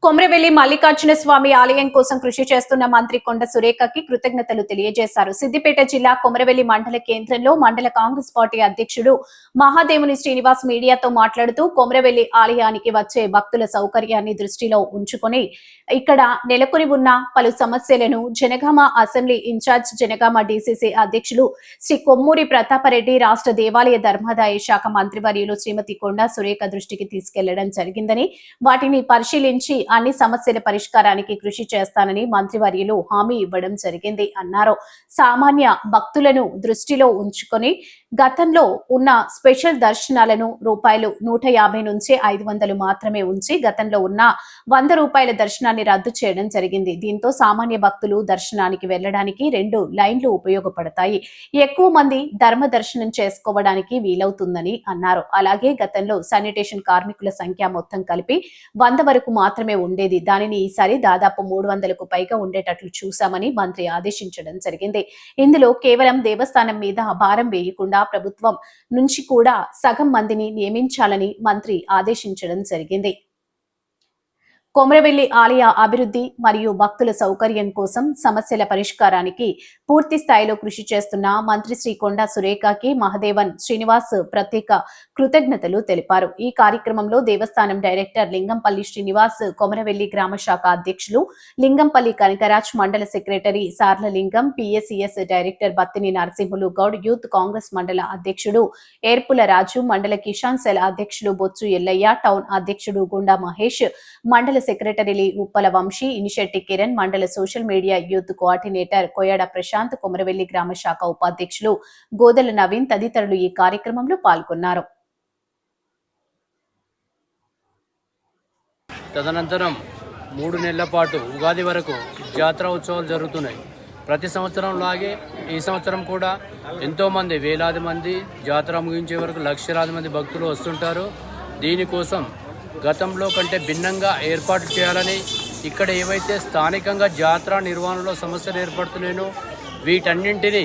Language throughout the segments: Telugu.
కొమ్రవెల్లి మల్లికార్జున స్వామి ఆలయం కోసం కృషి చేస్తున్న మంత్రి కొండ సురేఖకి కృతజ్ఞతలు తెలియజేశారు. సిద్దిపేట జిల్లా కొమ్రవెల్లి మండల కేంద్రంలో మండల కాంగ్రెస్ పార్టీ అధ్యక్షుడు మహాదేవుని శ్రీనివాస్ మీడియాతో మాట్లాడుతూ కొమ్రవెల్లి ఆలయానికి వచ్చే భక్తుల సౌకర్యాన్ని దృష్టిలో ఉంచుకొని ఇక్కడ నెలకొని ఉన్న పలు సమస్యలను Jangaon assembly incharge Jangaon DCC అధ్యక్షులు శ్రీ కొమ్మూరి ప్రతాపరెడ్డి, రాష్ట్ర దేవాలయ ధర్మాదాయ శాఖ మంత్రివర్యులు శ్రీమతి కొండ సురేఖ దృష్టికి తీసుకెళ్లడం జరిగిందని, వాటిని పరిశీలించి అన్ని సమస్యల పరిష్కారానికి కృషి చేస్తానని మంత్రివర్యులు హామీ ఇవ్వడం జరిగింది అన్నారు. సామాన్య భక్తులను దృష్టిలో ఉంచుకొని గతంలో ఉన్న స్పెషల్ దర్శనాలను రూపాయలు 150 నుంచి 500 మాత్రమే ఉంచి గతంలో ఉన్న 100 రూపాయల దర్శనాన్ని రద్దు చేయడం జరిగింది. దీంతో సామాన్య భక్తులు దర్శనానికి వెళ్లడానికి 2 లైన్లు ఉపయోగపడతాయి. ఎక్కువ మంది ధర్మ దర్శనం చేసుకోవడానికి వీలవుతుందని అన్నారు. అలాగే గతంలో శానిటేషన్ కార్మికుల సంఖ్య మొత్తం కలిపి 100 వరకు మాత్రమే ఉండేది. దానిని ఈసారి దాదాపు 300కు పైగా ఉండేటట్లు చూశామని మంత్రి ఆదేశించడం జరిగింది. ఇందులో కేవలం దేవస్థానం మీద భారం వేయకుండా ప్రభుత్వం నుంచి కూడా సగం మందిని నియమించాలని మంత్రి ఆదేశించడం జరిగింది. కొమ్రవెల్లి ఆలయ అభివృద్ధి మరియు భక్తుల సౌకర్యం కోసం సమస్యల పరిష్కారానికి పూర్తి స్థాయిలో కృషి చేస్తున్న మంత్రి శ్రీ కొండ సురేఖకి మహదేవన్ శ్రీనివాస్ ప్రత్యేక కృతజ్ఞతలు తెలిపారు. ఈ కార్యక్రమంలో దేవస్థానం డైరెక్టర్ లింగంపల్లి శ్రీనివాస్, కొమరవెల్లి గ్రామ శాఖ అధ్యక్షులు లింగంపల్లి కనకరాజ్, మండల secretary Sarlalingam, PSCS director Battini Narasimhulu Goud, youth Congress మండల అధ్యక్షుడు ఏర్పుల రాజు, మండల కిసాన్ సెల్ అధ్యక్షుడు బొత్సు ఎల్లయ్య, టౌన్ అధ్యక్షుడు గుండా మహేష్, మండల సెక్రటరీ ఉప్పల వంశీ, ఇనిషెట్టి కిరణ్, మండల social media youth coordinator Koyada Prashanth, Komaravelli గ్రామ శాఖ ఉపాధ్యక్షులు గోదల నవీన్ తదితరులు ఈ కార్యక్రమంలో పాల్గొన్నారు. తదనంతరం 3 నెలల పాటు ఉగాది వరకు జాతర ఉత్సవాలు జరుగుతున్నాయి. ప్రతి సంవత్సరం లాగే ఈ సంవత్సరం కూడా ఎంతోమంది, వేలాది మంది జాతర ముగించే వరకు లక్షలాది మంది భక్తులు వస్తుంటారు. దీనికోసం గతంలో కంటే భిన్నంగా ఏర్పాట్లు చేయాలని, ఇక్కడ ఏవైతే స్థానికంగా జాతర నిర్వహణలో సమస్యలు ఏర్పడుతున్నాయో వీటన్నింటినీ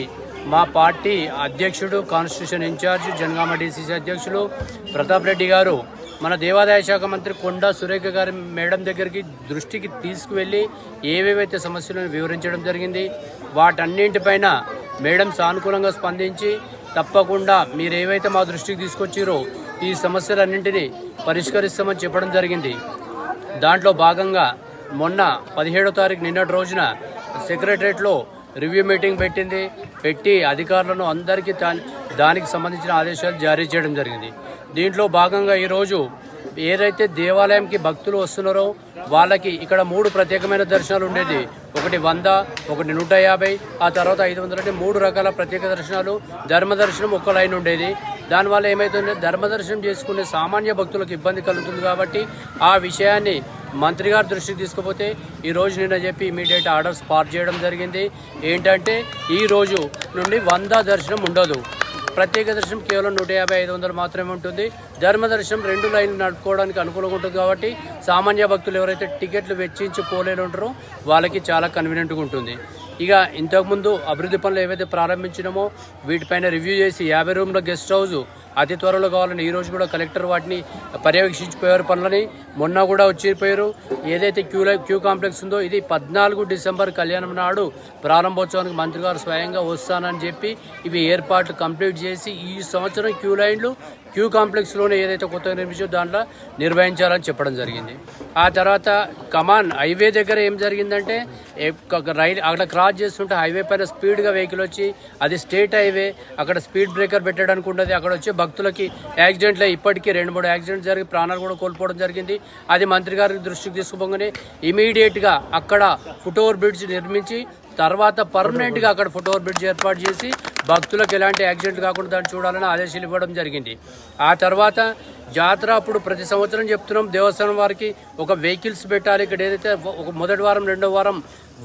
మా పార్టీ అధ్యక్షుడు, కాన్స్టిట్యూషన్ ఇన్ఛార్జ్, జనగామ డీసీసీ అధ్యక్షులు ప్రతాప్ రెడ్డి గారు మన దేవాదాయ శాఖ మంత్రి కొండా సురేఖ గారి మేడం దగ్గరికి దృష్టికి తీసుకువెళ్ళి ఏవేవైతే సమస్యలను వివరించడం జరిగింది. వాటన్నింటిపైన మేడం సానుకూలంగా స్పందించి తప్పకుండా మీరు ఏవైతే మా దృష్టికి తీసుకొచ్చిరో ఈ సమస్యలన్నింటినీ పరిష్కరిస్తామని చెప్పడం జరిగింది. దాంట్లో భాగంగా మొన్న 17వ తారీఖు నిన్నటి రోజున సెక్రటరేట్లో రివ్యూ మీటింగ్ పెట్టి అధికారులను అందరికీ దానికి సంబంధించిన ఆదేశాలు జారీ చేయడం జరిగింది. దీంట్లో భాగంగా ఈరోజు ఏదైతే దేవాలయంకి భక్తులు వస్తున్నారో వాళ్ళకి ఇక్కడ 3 ప్రత్యేకమైన దర్శనాలు ఉండేది. ఒకటి 100, ఒకటి 150, ఆ తర్వాత 500 అంటే 3 రకాల ప్రత్యేక దర్శనాలు. ధర్మదర్శనం ఒక్క లైన్ ఉండేది. దానివల్ల ఏమవుతుందంటే ధర్మదర్శనం చేసుకునే సామాన్య భక్తులకు ఇబ్బంది కలుగుతుంది. కాబట్టి ఆ విషయాన్ని మంత్రి గారి దృష్టికి తీసుకుపోతే ఈరోజు నిన్న చెప్పి ఇమీడియట్ ఆర్డర్స్ పాస్ చేయడం జరిగింది. ఏంటంటే ఈ రోజు నుండి 100 దర్శనం ఉండదు. ప్రత్యేక దర్శనం కేవలం 150, 500 మాత్రమే ఉంటుంది. ధర్మదర్శనం 2 లైన్లు నడుపుకోవడానికి అనుకూలంగా ఉంటుంది. కాబట్టి సామాన్య భక్తులు ఎవరైతే టికెట్లు వెచ్చించి పోలేని ఉంటారో వాళ్ళకి చాలా కన్వీనియంట్గా ఉంటుంది. ఇక ఇంతకుముందు అభివృద్ధి పనులు ఏవైతే ప్రారంభించినామో వీటిపైన రివ్యూ చేసి 50 రూమ్ల గెస్ట్ హౌస్ అతి త్వరలో కావాలని ఈరోజు కూడా కలెక్టర్ వాటిని పర్యవేక్షించిపోయారు. పనులని మొన్న కూడా వచ్చిపోయారు. ఏదైతే క్యూ కాంప్లెక్స్ ఉందో ఇది 14 డిసెంబర్ కళ్యాణం నాడు ప్రారంభోత్సవానికి మంత్రి గారు స్వయంగా వస్తానని చెప్పి ఇవి ఏర్పాట్లు కంప్లీట్ చేసి ఈ సంవత్సరం క్యూ కాంప్లెక్స్లోనే ఏదైతే కొత్తగా నిర్మించో దాంట్లో నిర్వహించాలని చెప్పడం జరిగింది. ఆ తర్వాత కమాన్ హైవే దగ్గర ఏం జరిగిందంటే రైలు అక్కడ క్రాస్ చేస్తుంటే హైవే పైన స్పీడ్గా వెహికల్ వచ్చి, అది స్టేట్ హైవే, అక్కడ స్పీడ్ బ్రేకర్ పెట్టడానికి ఉండదు. అక్కడ వచ్చి భక్తులకి యాక్సిడెంట్లు ఇప్పటికీ 2-3 యాక్సిడెంట్లు జరిగి ప్రాణాలు కూడా కోల్పోవడం జరిగింది. అది మంత్రి గారి దృష్టికి తీసుకుపోగానే ఇమీడియట్గా అక్కడ ఫుట్ ఓవర్ బ్రిడ్జ్ నిర్మించి తర్వాత పర్మనెంట్గా అక్కడ ఫుట్ ఓవర్ బ్రిడ్జ్ ఏర్పాటు చేసి భక్తులకు ఎలాంటి యాక్సిడెంట్ కాకుండా దాన్ని చూడాలని ఆదేశాలు ఇవ్వడం జరిగింది. ఆ తర్వాత జాతర అప్పుడు ప్రతి సంవత్సరం చెప్తున్నాం దేవస్థానం వారికి ఒక వెహికల్స్ పెట్టాలి. ఇక్కడ ఏదైతే ఒక మొదటి వారం, రెండో వారం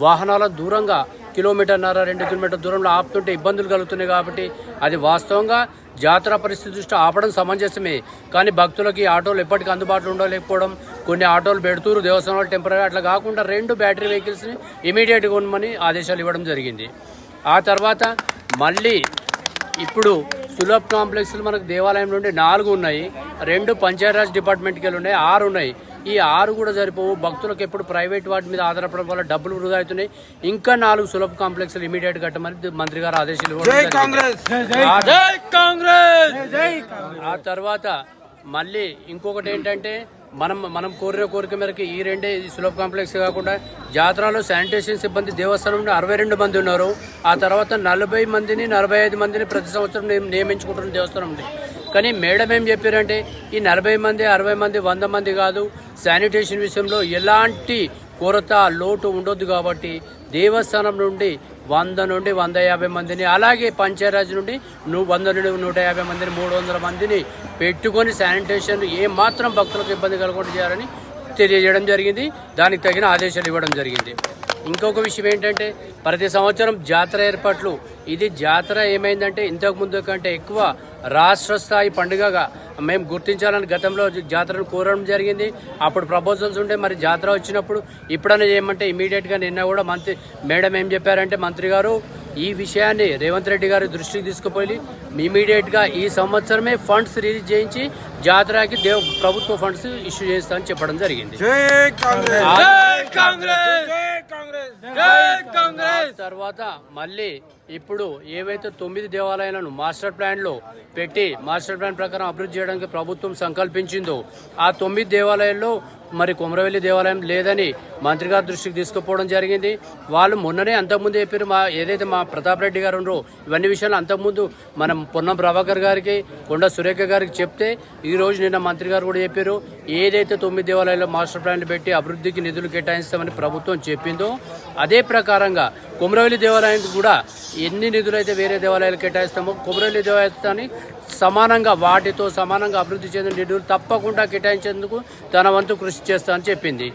వాహనాల దూరంగా 1.5 కిలోమీటర్ 2 కిలోమీటర్ దూరంలో ఆపుతుంటే ఇబ్బందులు కలుగుతున్నాయి. కాబట్టి అది వాస్తవంగా జాతర పరిస్థితి దృష్టి ఆపడం సమంజసమే. కానీ భక్తులకి ఆటోలు ఎప్పటికీ అందుబాటులో ఉండలేకపోవడం, కొన్ని ఆటోలు పెడుతూరు దేవస్థానం టెంపరీ, అట్లా కాకుండా 2 బ్యాటరీ వెహికల్స్ని ఇమీడియట్గా ఉండమని ఆదేశాలు ఇవ్వడం జరిగింది. ఆ తర్వాత మళ్ళీ ఇప్పుడు సులభ్ కాంప్లెక్స్లు మనకు దేవాలయం నుండి 4 ఉన్నాయి, 2 పంచాయతీరాజ్ డిపార్ట్మెంట్కి వెళ్ళి ఉన్నాయి, 6 ఉన్నాయి. ఈ 6 కూడా సరిపోవు. భక్తులకు ఎప్పుడు ప్రైవేట్ వాటి మీద ఆధారపడడం వల్ల డబ్బులు వృధా అవుతున్నాయి. ఇంకా 4 సులభ కాంప్లెక్స్లు ఇమీడియట్ కట్టమని మంత్రి గారు ఆదేశాలు ఇవ్వడం జరిగింది. ఆ తర్వాత మళ్ళీ ఇంకొకటి ఏంటంటే మనం కోరిన కోరిక మేరకు ఈ రెండే సులభ కాంప్లెక్స్ కాకుండా జాతరలో శానిటేషన్ సిబ్బంది దేవస్థానం నుండి 62 మంది ఉన్నారు. ఆ తర్వాత 40 మందిని 45 మందిని ప్రతి సంవత్సరం నియమించుకుంటున్న దేవస్థానం ఉంది. కానీ మేడం ఏం చెప్పారంటే ఈ 40 మంది 60 మంది 100 మంది కాదు, శానిటేషన్ విషయంలో ఎలాంటి కొరత లోటు ఉండొద్దు కాబట్టి దేవస్థానం నుండి 100 నుండి 150 మందిని, అలాగే పంచాయరాజ్ నుండి 100 నుండి 150 మందిని, 300 మందిని పెట్టుకొని శానిటేషన్ ఏమాత్రం భక్తులకు ఇబ్బంది కలగకుండా చేయాలని తెలియజేయడం జరిగింది. దానికి తగిన ఆదేశాలు ఇవ్వడం జరిగింది. ఇంకొక విషయం ఏంటంటే ప్రతి సంవత్సరం జాతర ఏర్పాట్లు, ఇది జాతర ఏమైందంటే ఇంతకు ముందు కంటే ఎక్కువ రాష్ట్ర స్థాయి పండుగగా మేము గుర్తించాలని గతంలో జాతరను కోరడం జరిగింది. అప్పుడు ప్రపోజల్స్ ఉంటే మరి జాతర వచ్చినప్పుడు ఇప్పుడైనా చేయమంటే ఇమీడియట్గా నిన్న కూడా మేడం ఏం చెప్పారంటే మంత్రి గారు ఈ విషయాన్ని రేవంత్ రెడ్డి గారి దృష్టికి తీసుకుపోయి ఇమీడియట్గా ఈ సంవత్సరమే ఫండ్స్ రిలీజ్ చేయించి జాతరకి ప్రభుత్వ ఫండ్స్ ఇష్యూ చేస్తామని చెప్పడం జరిగింది. తర్వాత మళ్ళీ ఇప్పుడు ఏవైతే 9 దేవాలయాలను మాస్టర్ ప్లాన్ లో పెట్టి మాస్టర్ ప్లాన్ ప్రకారం అభివృద్ధి చేయడానికి ప్రభుత్వం సంకల్పించిందో ఆ 9 దేవాలయాల్లో మరి కొమరవెల్లి దేవాలయం లేదని మంత్రి గారి దృష్టికి తీసుకుపోవడం జరిగింది. వాళ్ళు మొన్ననే అంతకుముందు చెప్పారు, ఏదైతే మా ప్రతాప్ రెడ్డి గారు ఉన్నారో ఇవన్నీ విషయాలు అంతకుముందు మనం పొన్నం ప్రభాకర్ గారికి కొండ సురేఖ గారికి చెప్తే ఈ రోజు నిన్న మంత్రి గారు కూడా చెప్పారు, ఏదైతే 9 దేవాలయాల్లో మాస్టర్ ప్లాన్లు పెట్టి అభివృద్ధికి నిధులు కేటాయిస్తామని ప్రభుత్వం చెప్పిందో అదే ప్రకారంగా కొమరవెల్లి దేవాలయానికి కూడా ఎన్ని నిధులు అయితే వేరే దేవాలయాలు కేటాయిస్తామో కొమరవెల్లి దేవాలయాన్ని సమానంగా వాటితో సమానంగా అభివృద్ధి చెందిన నిధులు తప్పకుండా కేటాయించేందుకు తన వంతు కృషి చేస్తానని చెప్పింది.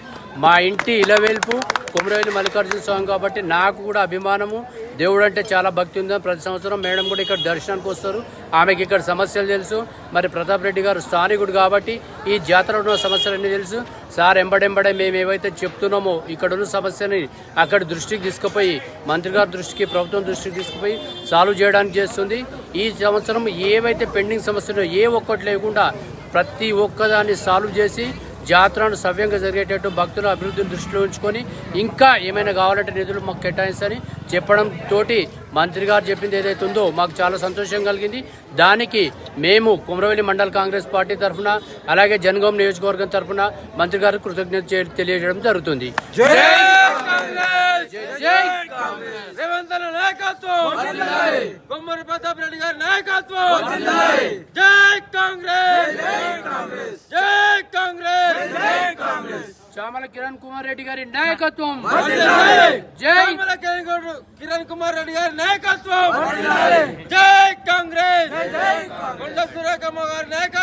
మా ఇంటి ఇలవేల్పు కొమరవెల్లి మల్లికార్జున స్వామి కాబట్టి నాకు కూడా అభిమానము, దేవుడు అంటే చాలా భక్తి ఉందని ప్రతి సంవత్సరం మేడం కూడా ఇక్కడ దర్శనానికి వస్తారు. ఆమెకి ఇక్కడ సమస్యలు తెలుసు. మరి ప్రతాప్ రెడ్డి గారు స్థానికుడు కాబట్టి ఈ జాతరలో ఉన్న సమస్యలన్నీ తెలుసు. సార్ ఎంబడెంబడే మేము ఏవైతే చెప్తున్నామో ఇక్కడున్న సమస్యని అక్కడ దృష్టికి తీసుకుపోయి మంత్రి గారి దృష్టికి ప్రభుత్వం దృష్టికి తీసుకుపోయి సాల్వ్ చేయడానికి చేస్తుంది. ఈ సంవత్సరం ఏవైతే పెండింగ్ సమస్యలు ఏ ఒక్కటి లేకుండా ప్రతి ఒక్కదాన్ని సాల్వ్ చేసి జాతరను సవ్యంగా జరిగేటట్టు భక్తుల అభివృద్ధిని దృష్టిలో ఉంచుకొని ఇంకా ఏమైనా కావాలంటే నిధులు మాకు కేటాయిస్తారని చెప్పడం తోటి మంత్రి గారు చెప్పింది ఏదైతే ఉందో మాకు చాలా సంతోషం కలిగింది. దానికి మేము కొమరవెల్లి మండల కాంగ్రెస్ పార్టీ తరఫున అలాగే జనగాం నియోజకవర్గం తరఫున మంత్రి గారు కృతజ్ఞత తెలియజేయడం జరుగుతుంది. కొమ్మరి ప్రతాప్ రెడ్డి గారి నాయకత్వం, జై కాంగ్రెస్, జై కాంగ్రెస్. చామల కిరణ్ కుమార్ రెడ్డి గారి నాయకత్వం, జై కిరణ్ కుమార్ రెడ్డి గారి నాయకత్వం, జై కాంగ్రెస్. కొండ సురేఖమ్మ గారి నాయకత్వం.